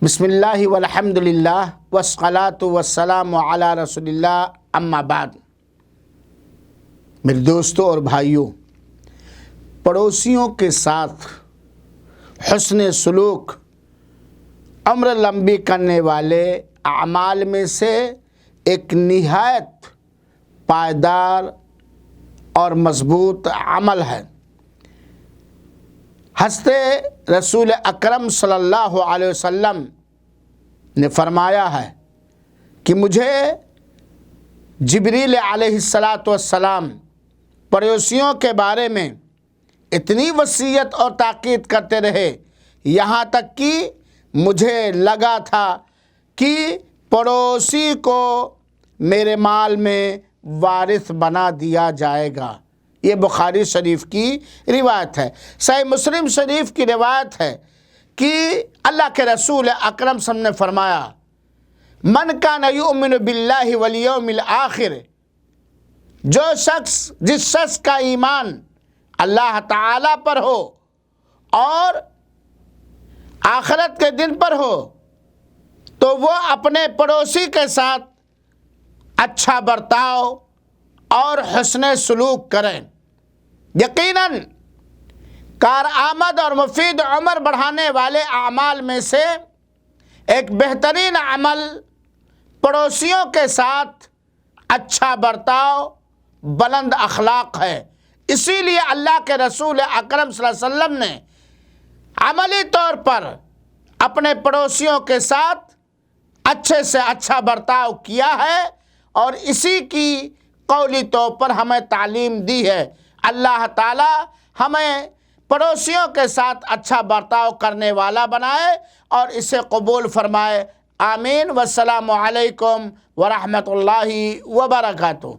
بسم اللہ والحمد للہ والصلاة والسلام علی رسول اللہ اما بعد۔ میرے دوستوں اور بھائیوں، پڑوسیوں کے ساتھ حسن سلوک عمر لمبی کرنے والے اعمال میں سے ایک نہایت پائیدار اور مضبوط عمل ہے۔ حضرت رسول اکرم صلی اللہ علیہ وسلم نے فرمایا ہے کہ مجھے جبریل علیہ السلام پڑوسیوں کے بارے میں اتنی وصیت اور تاکید کرتے رہے، یہاں تک کہ مجھے لگا تھا کہ پڑوسی کو میرے مال میں وارث بنا دیا جائے گا۔ یہ بخاری شریف کی روایت ہے۔ صحیح مسلم شریف کی روایت ہے کہ اللہ کے رسول اکرم صلی اللہ علیہ وسلم نے فرمایا، من کان یؤمن باللہ والیوم الآخر، جس شخص کا ایمان اللہ تعالی پر ہو اور آخرت کے دن پر ہو، تو وہ اپنے پڑوسی کے ساتھ اچھا برتاؤ اور حسن سلوک کریں۔ یقیناً کارآمد اور مفید عمر بڑھانے والے اعمال میں سے ایک بہترین عمل پڑوسیوں کے ساتھ اچھا برتاؤ، بلند اخلاق ہے۔ اسی لیے اللہ کے رسول اکرم صلی اللہ علیہ وسلم نے عملی طور پر اپنے پڑوسیوں کے ساتھ اچھے سے اچھا برتاؤ کیا ہے، اور اسی کی قولی طور پر ہمیں تعلیم دی ہے۔ اللہ تعالی ہمیں پڑوسیوں کے ساتھ اچھا برتاؤ کرنے والا بنائے اور اسے قبول فرمائے۔ آمین۔ والسلام علیکم ورحمۃ اللہ وبرکاتہ۔